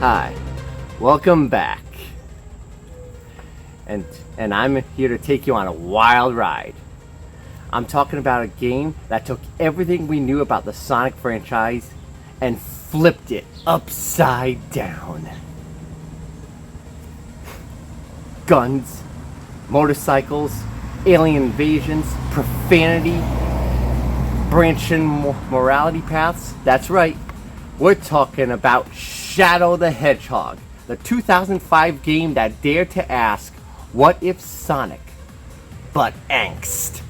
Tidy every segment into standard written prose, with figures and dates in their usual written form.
Hi, welcome back. And I'm here to take you on a wild ride. I'm talking about a game that took everything we knew about the Sonic franchise and flipped it upside down. Guns, motorcycles, alien invasions, profanity, branching morality paths. That's right. We're talking about Shadow the Hedgehog, the 2005 game that dared to ask, what if Sonic, but angst?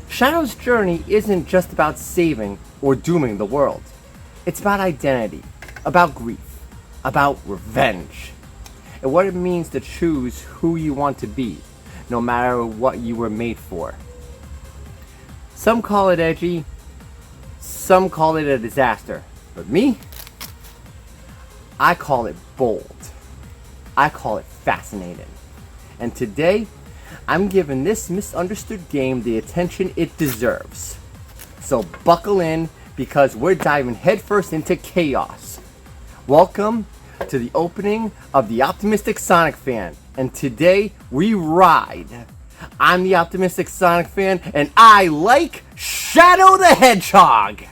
Shadow's journey isn't just about saving or dooming the world. It's about identity, about grief, about revenge, and what it means to choose who you want to be, no matter what you were made for. Some call it edgy, some call it a disaster, but me, I call it bold. I call it fascinating. And today, I'm giving this misunderstood game the attention it deserves. So buckle in, because we're diving headfirst into chaos. Welcome to the opening of The Optimistic Sonic Fan, and today we ride. I'm the Optimistic Sonic Fan, and I like Shadow the Hedgehog!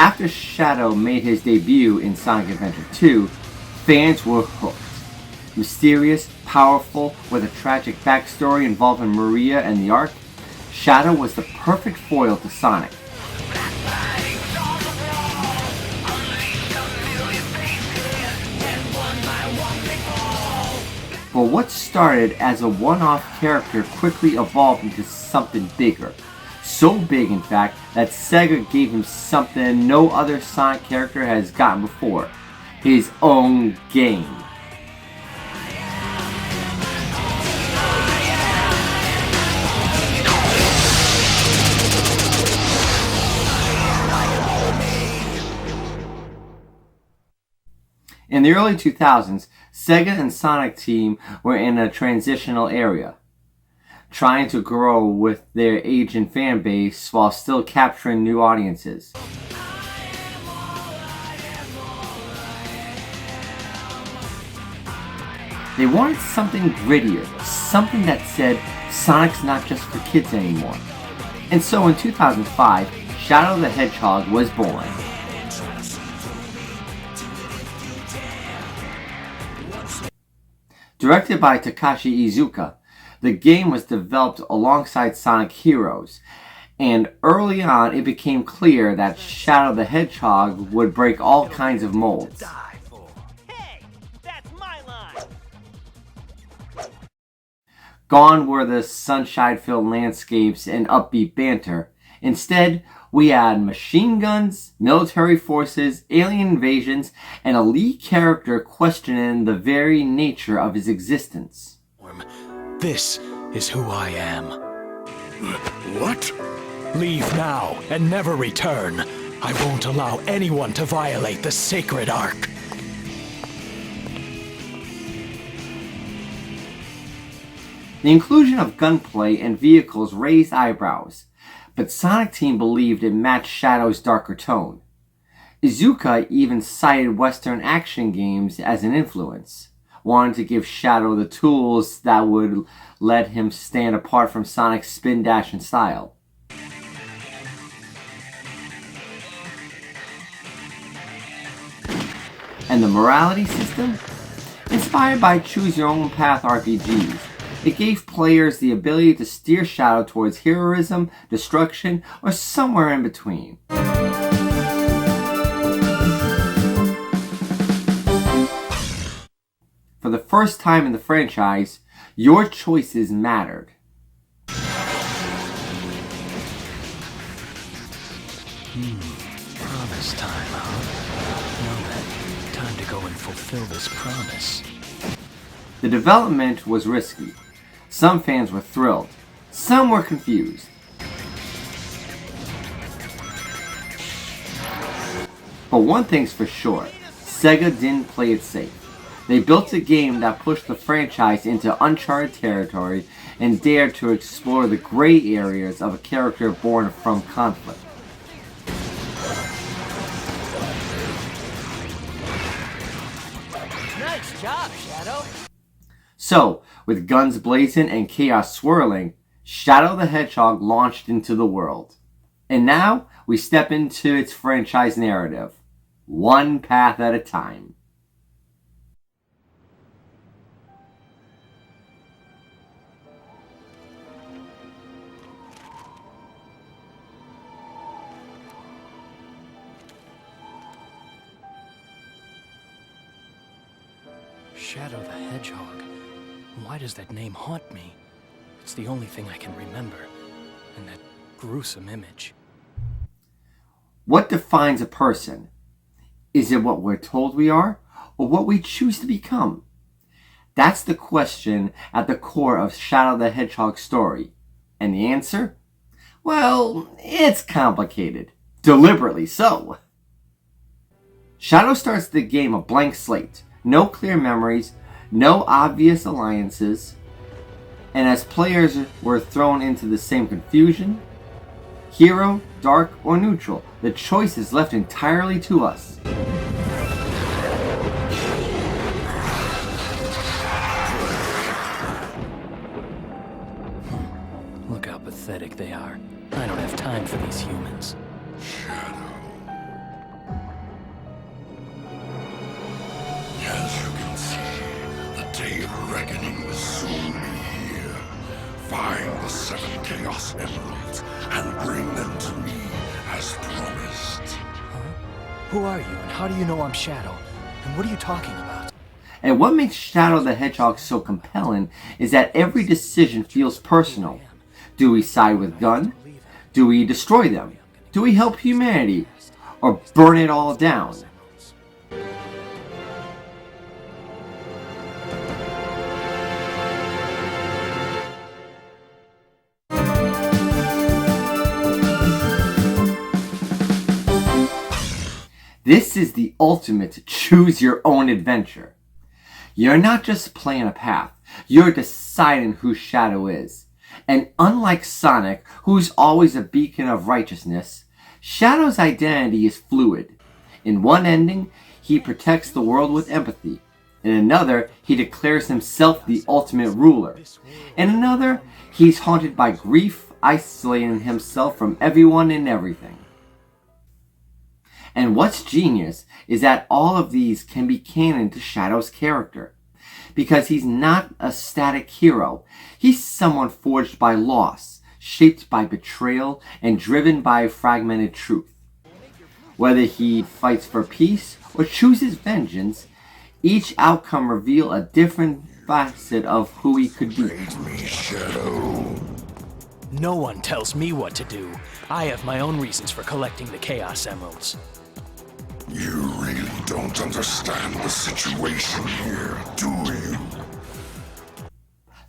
After Shadow made his debut in Sonic Adventure 2, fans were hooked. Mysterious, powerful, with a tragic backstory involving Maria and the Ark, Shadow was the perfect foil to Sonic. But what started as a one-off character quickly evolved into something bigger. So big, in fact, that Sega gave him something no other Sonic character has gotten before: his own game. In the early 2000s, Sega and Sonic Team were in a transitional area, trying to grow with their aging fan base while still capturing new audiences. They wanted something grittier, something that said Sonic's not just for kids anymore. And so in 2005, Shadow the Hedgehog was born. Directed by Takashi Iizuka, the game was developed alongside Sonic Heroes, and early on it became clear that Shadow the Hedgehog would break all kinds of molds. Hey, that's my line. Gone were the sunshine-filled landscapes and upbeat banter. Instead, we had machine guns, military forces, alien invasions, and a lead character questioning the very nature of his existence. This is who I am. What? Leave now and never return. I won't allow anyone to violate the sacred Ark. The inclusion of gunplay and vehicles raised eyebrows, but Sonic Team believed it matched Shadow's darker tone. Iizuka even cited Western action games as an influence, wanting to give Shadow the tools that would let him stand apart from Sonic's spin dash and style. And the morality system? Inspired by Choose Your Own Path RPGs, it gave players the ability to steer Shadow towards heroism, destruction, or somewhere in between. For the first time in the franchise, your choices mattered. Promise time, huh? Well then, time to go and fulfill this promise. The development was risky. Some fans were thrilled. Some were confused. But one thing's for sure, Sega didn't play it safe. They built a game that pushed the franchise into uncharted territory and dared to explore the gray areas of a character born from conflict. Nice job, Shadow. So, with guns blazing and chaos swirling, Shadow the Hedgehog launched into the world. And now, we step into its franchise narrative, one path at a time. Shadow the Hedgehog. Why does that name haunt me? It's the only thing I can remember. And that gruesome image. What defines a person? Is it what we're told we are, or what we choose to become? That's the question at the core of Shadow the Hedgehog's story. And the answer? Well, it's complicated. Deliberately so. Shadow starts the game a blank slate. No clear memories, no obvious alliances, and as players were thrown into the same confusion, hero, dark, or neutral, the choice is left entirely to us. Look how pathetic they are. I don't have time for these humans. As you can see, the day of reckoning will soon be here. Find the 7 Chaos Emeralds and bring them to me as promised. Who are you, and how do you know I'm Shadow? And what are you talking about? And what makes Shadow the Hedgehog so compelling is that every decision feels personal. Do we side with Gun? Do we destroy them? Do we help humanity? Or burn it all down? This is the ultimate choose your own adventure. You're not just playing a path, you're deciding who Shadow is. And unlike Sonic, who's always a beacon of righteousness, Shadow's identity is fluid. In one ending, he protects the world with empathy. In another, he declares himself the ultimate ruler. In another, he's haunted by grief, isolating himself from everyone and everything. And what's genius is that all of these can be canon to Shadow's character. Because he's not a static hero. He's someone forged by loss, shaped by betrayal, and driven by fragmented truth. Whether he fights for peace or chooses vengeance, each outcome reveals a different facet of who he could be. Me, Shadow. No one tells me what to do. I have my own reasons for collecting the Chaos Emeralds. You really don't understand the situation here, do you?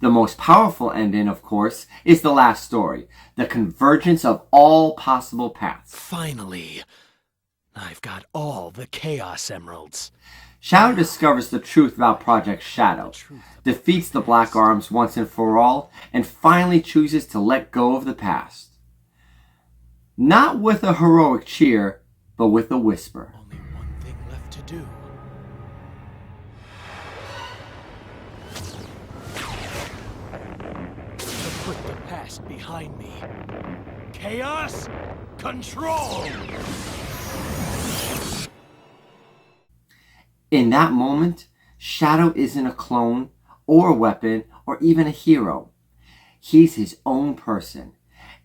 The most powerful ending, of course, is the last story, the convergence of all possible paths. Finally, I've got all the Chaos Emeralds. Shadow discovers the truth about Project Shadow, defeats the Black Arms once and for all, and finally chooses to let go of the past. Not with a heroic cheer, but with a whisper. Only one thing left to do. To put the past behind me. Chaos Control! In that moment, Shadow isn't a clone or a weapon or even a hero. He's his own person.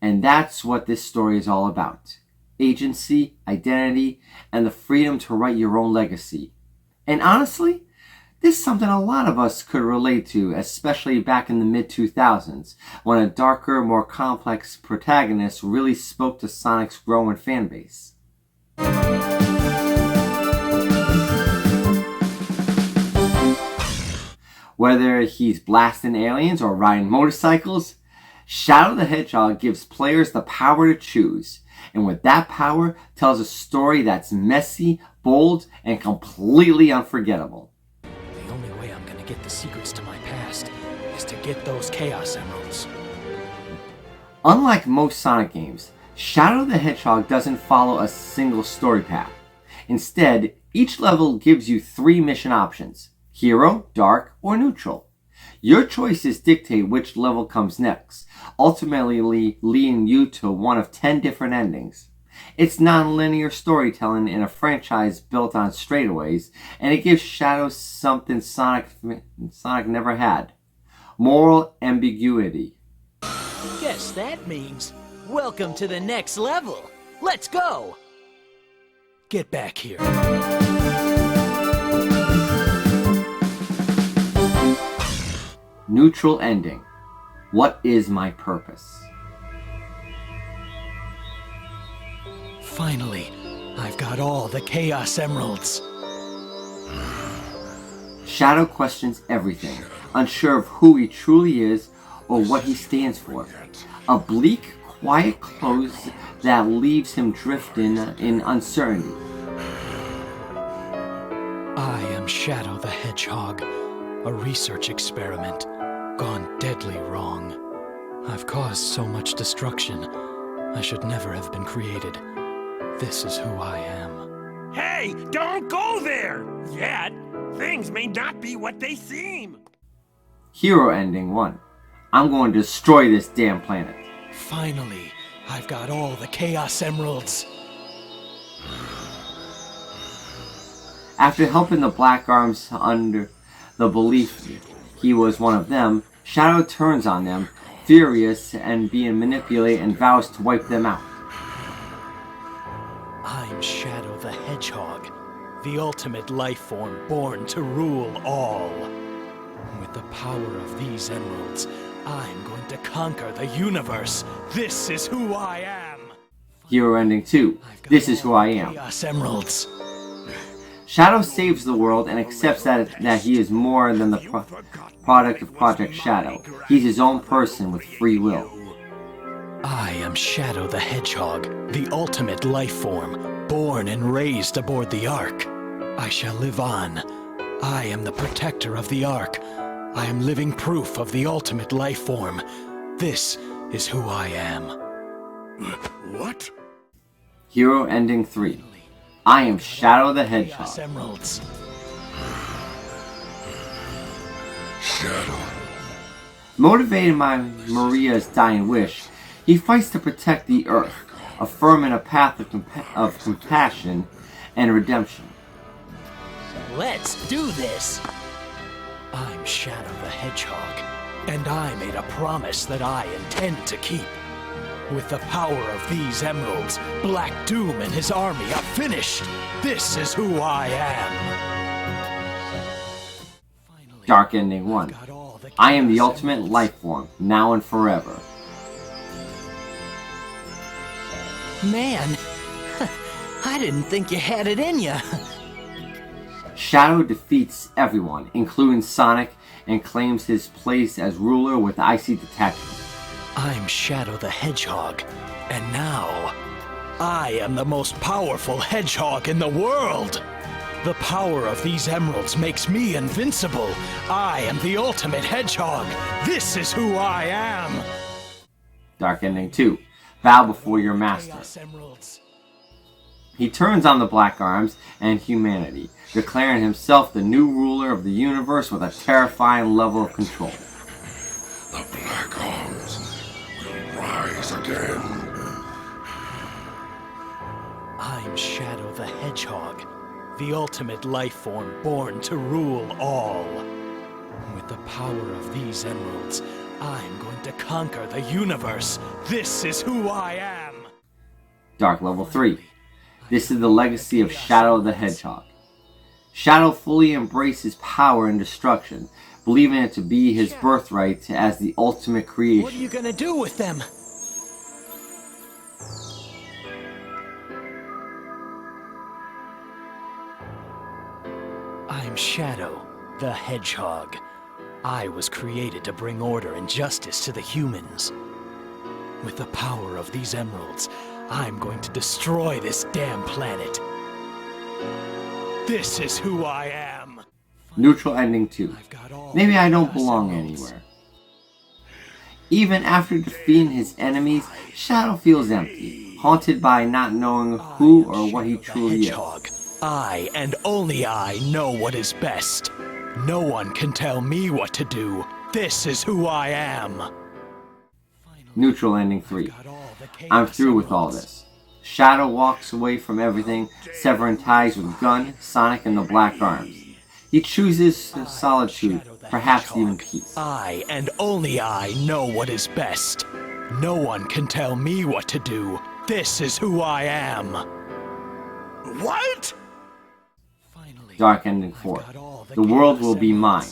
And that's what this story is all about. Agency, identity, and the freedom to write your own legacy. And honestly, this is something a lot of us could relate to, especially back in the mid-2000s, when a darker, more complex protagonist really spoke to Sonic's growing fan base. Whether he's blasting aliens or riding motorcycles, Shadow the Hedgehog gives players the power to choose, and with that power tells a story that's messy, bold, and completely unforgettable. The only way I'm gonna get the secrets to my past is to get those Chaos Emeralds. Unlike most Sonic games, Shadow the Hedgehog doesn't follow a single story path. Instead, each level gives you 3 mission options: Hero, Dark, or Neutral. Your choices dictate which level comes next, ultimately leading you to one of 10 different endings. It's non-linear storytelling in a franchise built on straightaways, and it gives Shadow something Sonic never had: moral ambiguity. Guess that means welcome to the next level. Let's go! Get back here. Neutral ending. What is my purpose? Finally, I've got all the Chaos Emeralds. Shadow questions everything, unsure of who he truly is or what he stands for. A bleak, quiet close that leaves him drifting in uncertainty. I am Shadow the Hedgehog, a research experiment gone deadly wrong. I've caused so much destruction. I should never have been created. This is who I am. Hey, don't go there! Yet, things may not be what they seem. Hero ending 1. I'm going to destroy this damn planet. Finally, I've got all the Chaos Emeralds. After helping the Black Arms under the belief he was one of them, Shadow turns on them, furious and being manipulated, and vows to wipe them out. I'm Shadow the Hedgehog, the ultimate life form born to rule all. With the power of these emeralds, I'm going to conquer the universe. This is who I am. Hero ending 2. This is who I am. Chaos Emeralds. Shadow saves the world and accepts that he is more than the product of Project Shadow. He's his own person with free will. I am Shadow the Hedgehog, the ultimate life form, born and raised aboard the Ark. I shall live on. I am the protector of the Ark. I am living proof of the ultimate life form. This is who I am. What? Hero ending 3. I am Shadow the Hedgehog. Chaos Emeralds. Shadow. Motivated by Maria's dying wish, he fights to protect the Earth, affirming a path of compassion and redemption. Let's do this! I'm Shadow the Hedgehog, and I made a promise that I intend to keep. With the power of these emeralds, Black Doom and his army are finished. This is who I am. Finally, Dark ending 1. got all the I am the Chaos ultimate Emeralds. life form, now and forever. Man, I didn't think you had it in ya. Shadow defeats everyone, including Sonic, and claims his place as ruler with icy detachment. I'm Shadow the Hedgehog, and now I am the most powerful hedgehog in the world. The power of these emeralds makes me invincible. I am the ultimate hedgehog. This is who I am. Dark ending 2. Bow before your master. Chaos Emeralds. He turns on the Black Arms and humanity, declaring himself the new ruler of the universe with a terrifying level of control. The Black Arms will rise again. I'm Shadow the Hedgehog, the ultimate life form born to rule all. With the power of these emeralds, I'm going to conquer the universe. This is who I am. Dark Level 3. This is the legacy of Shadow the Hedgehog. Shadow fully embraces power and destruction, believing it to be his birthright as the ultimate creation. What are you gonna do with them? I'm Shadow, the Hedgehog. I was created to bring order and justice to the humans. With the power of these emeralds, I'm going to destroy this damn planet. This is who I am. Neutral Ending 2. Maybe I don't belong anywhere. Even after defeating his enemies, Shadow feels empty, haunted by not knowing who or what he truly is. I and only I know what is best. No one can tell me what to do. This is who I am. Neutral Ending 3. I'm through with all this. Shadow walks away from everything, severing ties with Gun, Sonic, and the Black Arms. He chooses solitude, perhaps even peace. I and only I know what is best. No one can tell me what to do. This is who I am. What? Dark Ending 4. The world will be mine.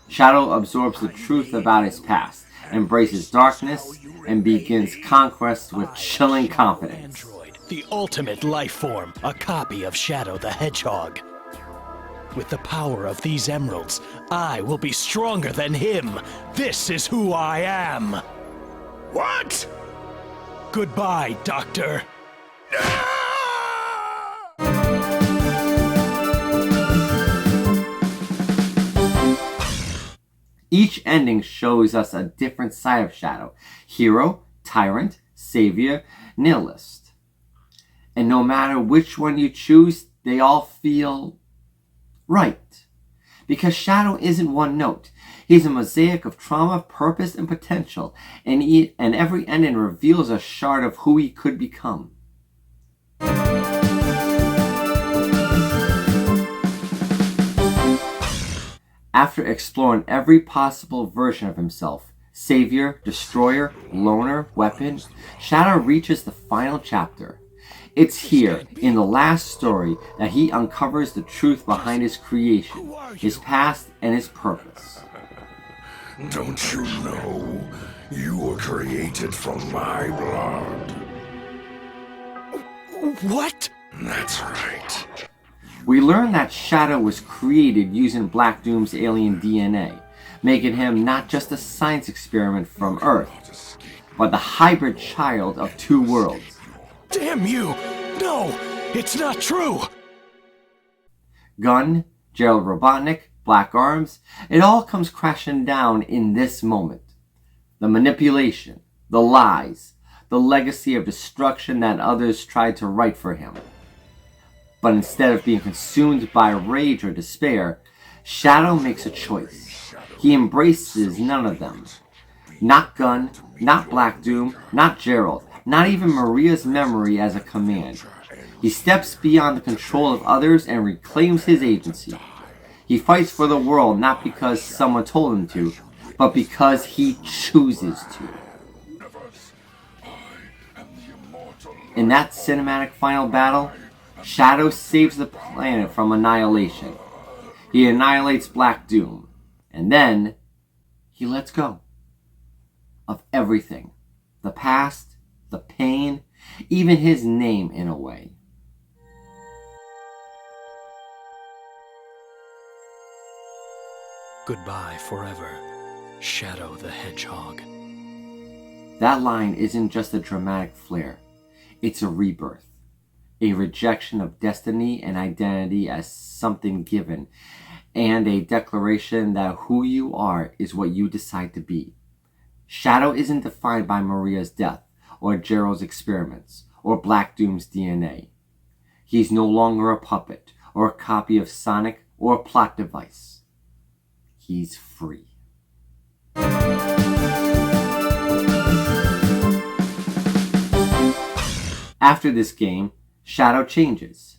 Shadow absorbs the truth about his past, embraces darkness, and begins conquest with chilling confidence. Android, the ultimate life form, a copy of Shadow the Hedgehog. With the power of these emeralds, I will be stronger than him. This is who I am. What? Goodbye, Doctor. Each ending shows us a different side of Shadow. Hero, tyrant, savior, nihilist. And no matter which one you choose, they all feel right. Because Shadow isn't one note. He's a mosaic of trauma, purpose, and potential. And every ending reveals a shard of who he could become. After exploring every possible version of himself, savior, destroyer, loner, weapon, Shadow reaches the final chapter. It's here, in the last story, that he uncovers the truth behind his creation, his past, and his purpose. Don't you know? You were created from my blood. What? That's right. We learn that Shadow was created using Black Doom's alien DNA, making him not just a science experiment from Earth, but the hybrid child of two worlds. Damn you! No! It's not true! Gun, Gerald Robotnik, Black Arms, it all comes crashing down in this moment. The manipulation, the lies, the legacy of destruction that others tried to write for him. But instead of being consumed by rage or despair, Shadow makes a choice. He embraces none of them. Not Gun, not Black Doom, not Gerald, not even Maria's memory as a command. He steps beyond the control of others and reclaims his agency. He fights for the world not because someone told him to, but because he chooses to. In that cinematic final battle, Shadow saves the planet from annihilation. He annihilates Black Doom. And then, he lets go. Of everything. The past, the pain, even his name in a way. Goodbye forever, Shadow the Hedgehog. That line isn't just a dramatic flair. It's a rebirth. A rejection of destiny and identity as something given, and a declaration that who you are is what you decide to be. Shadow isn't defined by Maria's death, or Gerald's experiments, or Black Doom's DNA. He's no longer a puppet, or a copy of Sonic, or a plot device. He's free. After this game, Shadow changes.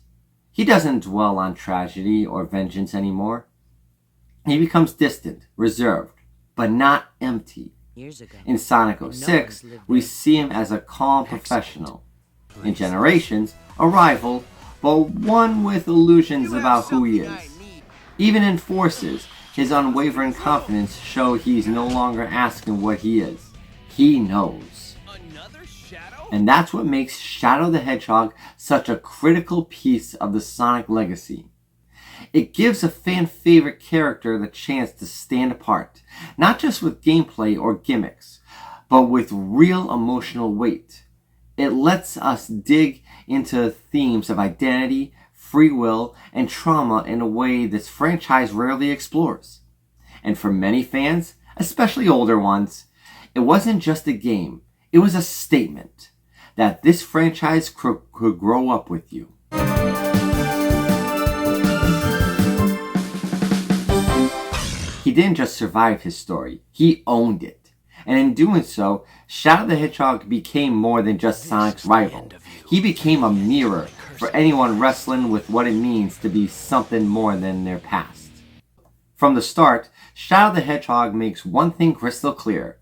He doesn't dwell on tragedy or vengeance anymore. He becomes distant, reserved, but not empty. In Sonic 06, we see him as a calm professional. In Generations, a rival, but one with illusions about who he is. Even in Forces, his unwavering confidence shows he's no longer asking what he is. He knows. And that's what makes Shadow the Hedgehog such a critical piece of the Sonic legacy. It gives a fan-favorite character the chance to stand apart, not just with gameplay or gimmicks, but with real emotional weight. It lets us dig into themes of identity, free will, and trauma in a way this franchise rarely explores. And for many fans, especially older ones, it wasn't just a game, it was a statement that this franchise could grow up with you. He didn't just survive his story, he owned it. And in doing so, Shadow the Hedgehog became more than just Sonic's rival. He became a mirror for anyone wrestling with what it means to be something more than their past. From the start, Shadow the Hedgehog makes one thing crystal clear.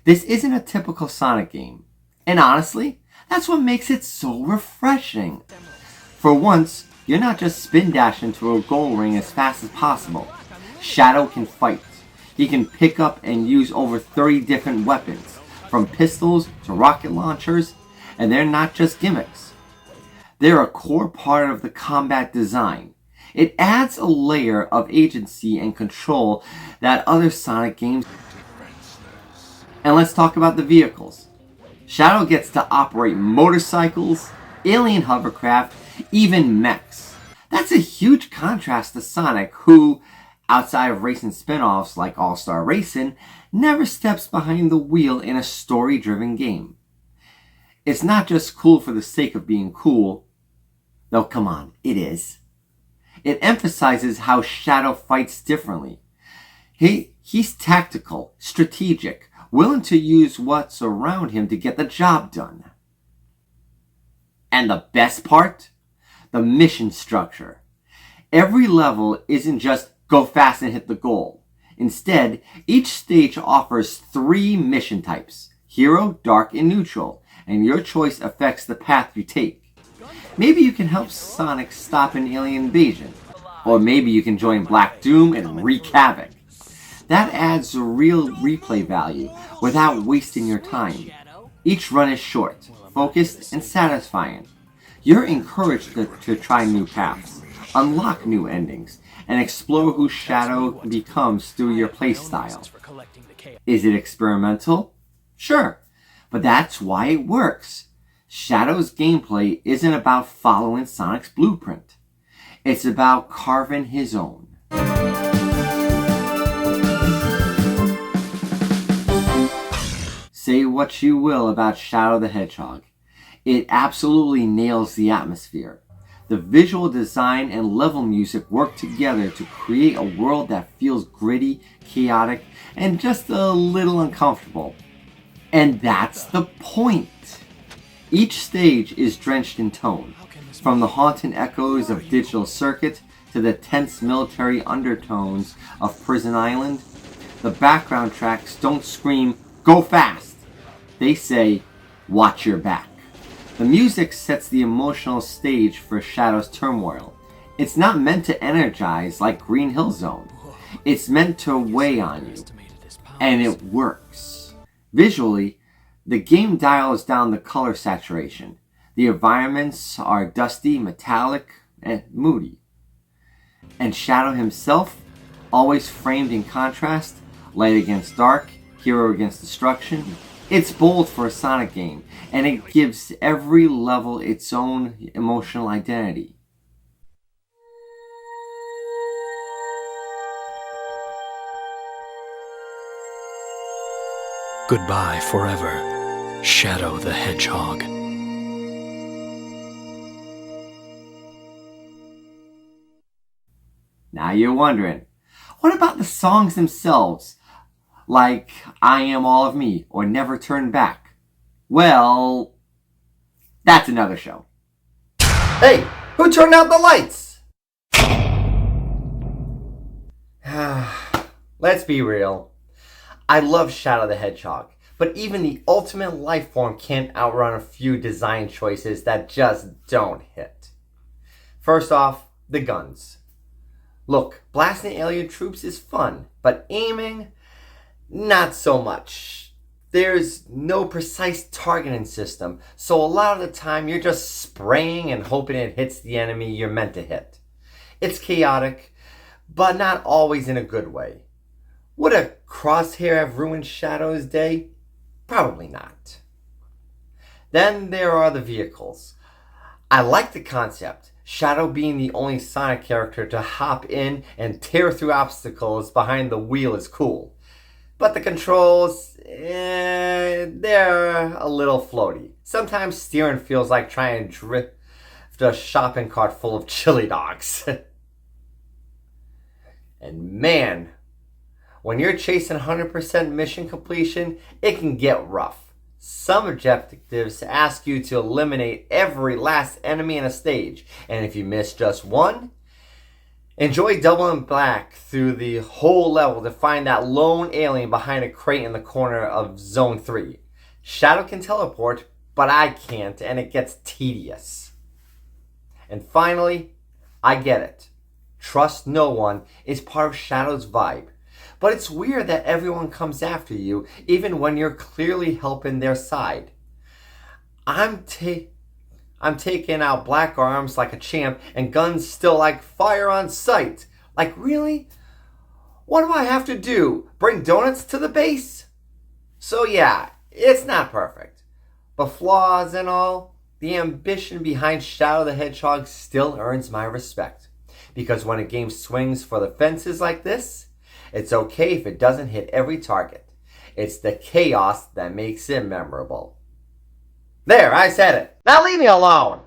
This isn't a typical Sonic game. And honestly, that's what makes it so refreshing. For once, you're not just spin dashing to a goal ring as fast as possible. Shadow can fight. He can pick up and use over 30 different weapons, from pistols to rocket launchers, and they're not just gimmicks. They're a core part of the combat design. It adds a layer of agency and control that other Sonic games. And let's talk about the vehicles. Shadow gets to operate motorcycles, alien hovercraft, even mechs. That's a huge contrast to Sonic, who, outside of racing spin-offs like All-Star Racing, never steps behind the wheel in a story-driven game. It's not just cool for the sake of being cool, though come on, it is. It emphasizes how Shadow fights differently. He's tactical, strategic, willing to use what's around him to get the job done. And the best part? The mission structure. Every level isn't just go fast and hit the goal. Instead, each stage offers 3 mission types: Hero, Dark, and Neutral, and your choice affects the path you take. Maybe you can help Sonic stop an alien invasion, or maybe you can join Black Doom and wreak havoc. That adds real replay value without wasting your time. Each run is short, focused, and satisfying. You're encouraged to try new paths, unlock new endings, and explore who Shadow becomes through your playstyle. Is it experimental? Sure, but that's why it works. Shadow's gameplay isn't about following Sonic's blueprint. It's about carving his own. Say what you will about Shadow the Hedgehog, it absolutely nails the atmosphere. The visual design and level music work together to create a world that feels gritty, chaotic, and just a little uncomfortable. And that's the point. Each stage is drenched in tone, from the haunting echoes of Digital Circuit to the tense military undertones of Prison Island. The background tracks don't scream, "Go fast!" They say, "Watch your back." The music sets the emotional stage for Shadow's turmoil. It's not meant to energize like Green Hill Zone. It's meant to weigh on you. And it works. Visually, the game dials down the color saturation. The environments are dusty, metallic, and moody. And Shadow himself, always framed in contrast, light against dark, hero against destruction. It's bold for a Sonic game, and it gives every level its own emotional identity. Goodbye forever, Shadow the Hedgehog. Now you're wondering, what about the songs themselves? Like I Am All of Me or Never Turn Back? Well, that's another show. Hey, Who turned out the lights? Let's be real. I love Shadow the Hedgehog, but even the ultimate life form can't outrun a few design choices that just don't hit. First off, the guns. Look, blasting alien troops is fun, but aiming, not so much. There's no precise targeting system, so a lot of the time you're just spraying and hoping it hits the enemy you're meant to hit. It's chaotic, but not always in a good way. Would a crosshair have ruined Shadow's day? Probably not. Then there are the vehicles. I like the concept, Shadow being the only Sonic character to hop in and tear through obstacles behind the wheel is cool. But the controls, they're a little floaty. Sometimes steering feels like trying to drift a shopping cart full of chili dogs. And man, when you're chasing 100% mission completion, it can get rough. Some objectives ask you to eliminate every last enemy in a stage, and if you miss just one, enjoy doubling back through the whole level to find that lone alien behind a crate in the corner of Zone 3. Shadow can teleport, but I can't, and it gets tedious. And finally, I get it. Trust no one is part of Shadow's vibe. But it's weird that everyone comes after you, even when you're clearly helping their side. I'm taking out black arms like a champ and guns still like fire on sight. Like, really? What do I have to do? Bring donuts to the base? So yeah, it's not perfect. But flaws and all, the ambition behind Shadow the Hedgehog still earns my respect. Because when a game swings for the fences like this, it's okay if it doesn't hit every target. It's the chaos that makes it memorable. There, I said it. Now leave me alone.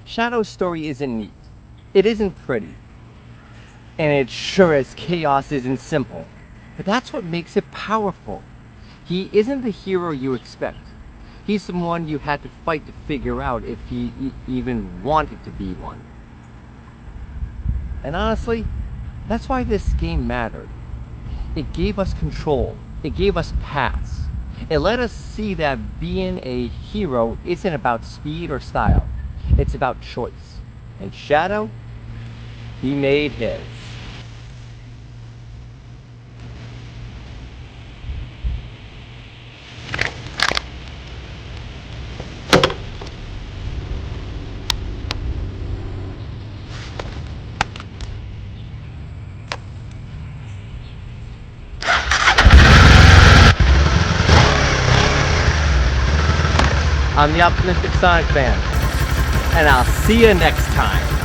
Shadow's story isn't neat. It isn't pretty. And it sure as chaos isn't simple. But that's what makes it powerful. He isn't the hero you expect. He's someone you had to fight to figure out if he even wanted to be one. And honestly, that's why this game mattered. It gave us control. It gave us paths. It let us see that being a hero isn't about speed or style. It's about choice. And Shadow, he made his. I'm the Optimistic Sonic fan, and I'll see you next time.